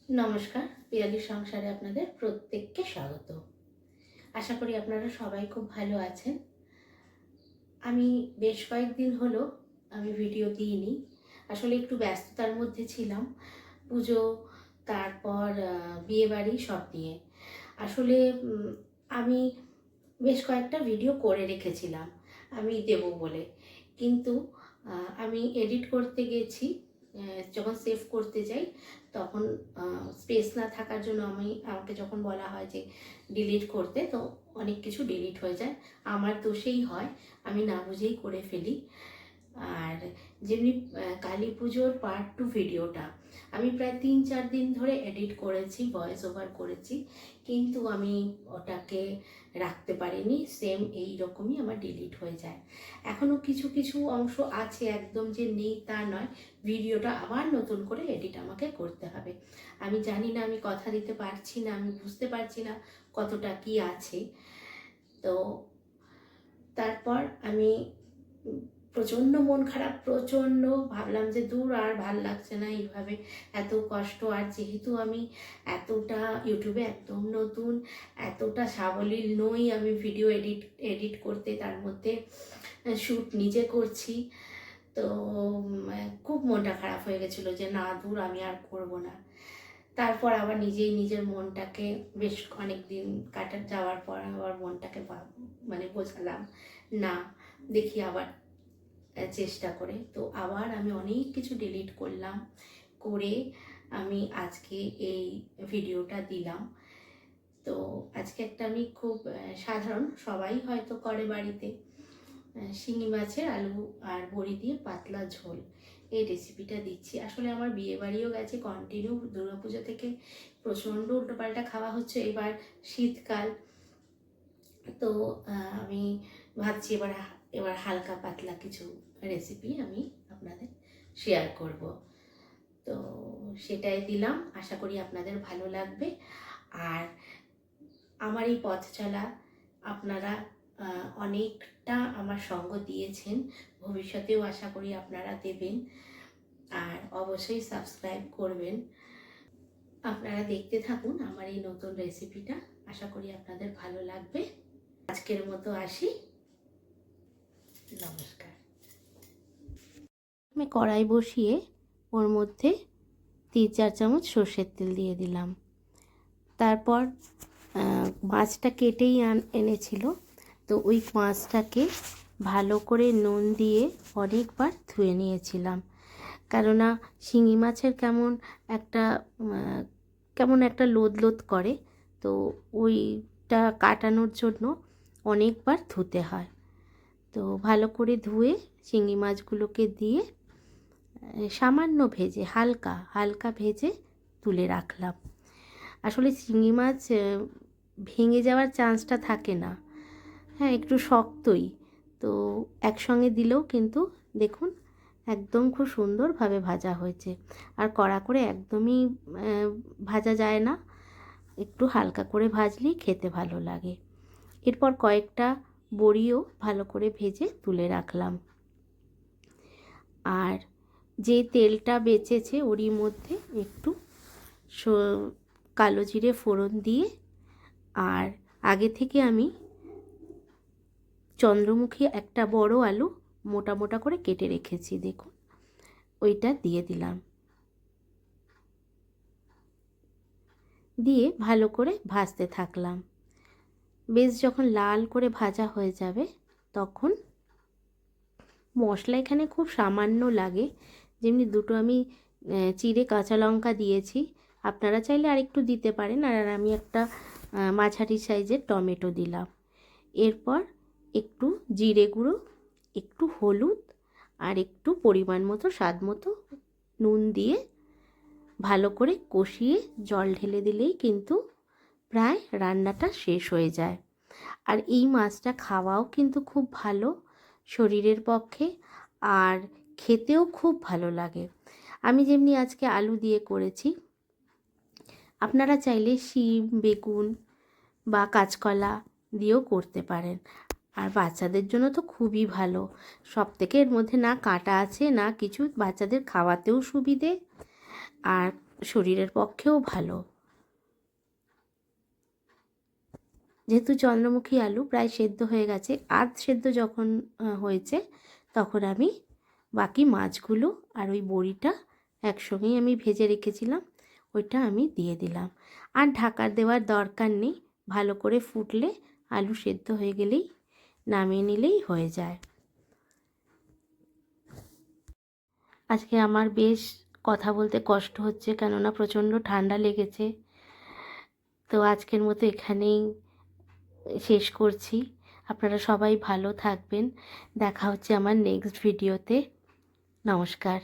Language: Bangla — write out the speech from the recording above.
নমস্কার, পিয়ালির সংসারে আপনাদের প্রত্যেককে স্বাগত। আশা করি আপনারা সবাই খুব ভালো আছেন। আমি বেশ কয়েকদিন হলো আমি ভিডিও দিইনি। আসলে একটু ব্যস্ততার মধ্যে ছিলাম। পুজো, তারপর বিয়েবাড়ি সব নিয়ে। আসলে আমি বেশ কয়েকটা ভিডিও করে রেখেছিলাম আমি দেব বলে। কিন্তু আমি এডিট করতে গেছি, যখন সেভ করতে যাই তখন স্পেস না থাকার জন্য আমাকে যখন বলা হয় যে ডিলিট করতে, তো অনেক কিছু ডিলিট হয়ে যায়। আমার দোষেই হয়, আমি না বুঝেই করে ফেলি। আর যেমনি কালী পুজোর পার্ট 2 ভিডিওটা আমি প্রায় 3-4 দিন ধরে এডিট করেছি, ভয়েস ওভার করেছি, কিন্তু আমি ওটাকে রাখতে পারিনি। সেম এই রকমই আমার ডিলিট হয়ে যায়। এখনও কিছু কিছু অংশ আছে, একদম যে নেই তা নয়। ভিডিওটা আবার নতুন করে এডিট আমাকে করতে হবে। আমি জানি না, আমি কথা দিতে পারছি না, আমি বুঝতে পারছি না কতটা কি আছে। তো তারপর আমি প্রচণ্ড মন খারাপ, প্রচণ্ড ভাবলাম যে দূর, আর ভাল লাগছে না এইভাবে এত কষ্ট। আর যেহেতু আমি এতটা ইউটিউবে একদম নতুন, এতটা সাবলীল নই আমি ভিডিও এডিট করতে, তার মধ্যে শ্যুট নিজে করছি, তো খুব মনটা খারাপ হয়ে গেছিলো যে না দূর, আমি আর করব না। তারপর আবার নিজেই নিজের মনটাকে বেশ অনেক দিন যাওয়ার পর আবার মনটাকে মানে বোঝালাম, না দেখি আবার চেষ্টা করে। তো আবার আমি অনেক কিছু ডিলিট করলাম, করে আমি আজকে এই ভিডিওটা দিলাম। তো আজকে একটা আমি খুব সাধারণ, সবাই হয়তো করে বাড়িতে, শিঙি মাছের আলু আর বড়ি দিয়ে পাতলা ঝোল, এই রেসিপিটা দিচ্ছি। আসলে আমার বিয়ে বাড়িও গেছে, কন্টিনিউ দুর্গাপুজো থেকে প্রচণ্ড উল্টোপাল্টা খাওয়া হচ্ছে। এবার শীতকাল, তো আমি ভাবছি এবার হালকা পাতলা কিছু রেসিপি আমি আপনাদের শেয়ার করব। তো সেটাই দিলাম, আশা করি আপনাদের ভালো লাগবে। আর আমার এই পথ চলা আপনারা অনেকটা আমার সঙ্গ দিয়েছেন, ভবিষ্যতেও আশা করি আপনারা দেবেন। আর অবশ্যই সাবস্ক্রাইব করবেন। আপনারা দেখতে থাকুন আমার এই নতুন রেসিপিটা, আশা করি আপনাদের ভালো লাগবে। আজকের মতো আসি, নমস্কার। আমি কড়াই বসিয়ে ওর মধ্যে 3-4 চামচ সর্ষের তেল দিয়ে দিলাম। তারপর মাছটা কেটেই এনেছিল, তো ওই মাছটাকে ভালো করে নুন দিয়ে অনেকবার ধুয়ে নিয়েছিলাম। কেননা শিঙি মাছের কেমন একটা লোদ লোদ করে, তো ওইটা কাটানোর জন্য অনেকবার ধুতে হয়। তো ভালো করে ধুয়ে শিঙি মাছগুলোকে দিয়ে সামান্য ভেজে, হালকা হালকা ভেজে তুলে রাখলাম। আসলে শিঙি মাছ ভেঙে যাওয়ার চান্সটা থাকে না, হ্যাঁ একটু শক্তই, তো একসঙ্গে দিলেও কিন্তু দেখুন একদম খুব সুন্দরভাবে ভাজা হয়েছে। আর কড়া করে একদমই ভাজা যায় না, একটু হালকা করে ভাজলেই খেতে ভালো লাগে। এরপর কয়েকটা বড়িও ভালো করে ভেজে তুলে রাখলাম। আর যে তেলটা বেঁচেছে ওরই মধ্যে একটু কালো জিরে ফোড়ন দিয়ে, আর আগে থেকে আমি চন্দ্রমুখী একটা বড় আলু মোটা মোটা করে কেটে রেখেছি, দেখুন ওইটা দিয়ে দিলাম। দিয়ে ভালো করে ভাজতে থাকলাম। বেশ যখন লাল করে ভাজা হয়ে যাবে তখন মশলা এখানে খুব সামান্য লাগে, যেমনি দুটো আমি চিড়ে কাঁচা লঙ্কা দিয়েছি, আপনারা চাইলে আরেকটু দিতে পারেন। আর আমি একটা মাঝারি সাইজের টমেটো দিলাম। এরপর একটু জিরে গুঁড়ো, একটু হলুদ আর একটু পরিমাণ মতো স্বাদ মতো নুন দিয়ে ভালো করে কষিয়ে জল ঢেলে দিলেই কিন্তু প্রায় রান্নাটা শেষ হয়ে যায়। আর এই মাছটা খাওয়াও কিন্তু খুব ভালো শরীরের পক্ষে, আর খেতেও খুব ভালো লাগে। আমি যেমনি আজকে আলু দিয়ে করেছি, আপনারা চাইলে শিম, বেগুন বা কাঁচকলা দিয়েও করতে পারেন। আর বাচ্চাদের জন্য তো খুবই ভালো, সবথেকে এর মধ্যে না কাঁটা আছে না কিছু, বাচ্চাদের খাওয়াতেও সুবিধে, আর শরীরের পক্ষেও ভালো। যেহেতু চন্দ্রমুখী আলু প্রায় সেদ্ধ হয়ে গেছে, আধ সেদ্ধ যখন হয়েছে, তখন আমি বাকি মাছগুলো আর ওই বড়িটা একসঙ্গেই আমি ভেজে রেখেছিলাম, ওইটা আমি দিয়ে দিলাম। আর ঢাকা দেওয়ার দরকার নেই, ভালো করে ফুটলে আলু সেদ্ধ হয়ে গেলেই নামিয়ে নিলেই হয়ে যায়। আজকে আমার বেশ কথা বলতে কষ্ট হচ্ছে, কেননা প্রচণ্ড ঠান্ডা লেগেছে। তো আজকের মতো এখানেই শেষ করছি। আপনারা সবাই ভালো থাকবেন। দেখা হচ্ছে আমার নেক্সট ভিডিওতে। নমস্কার।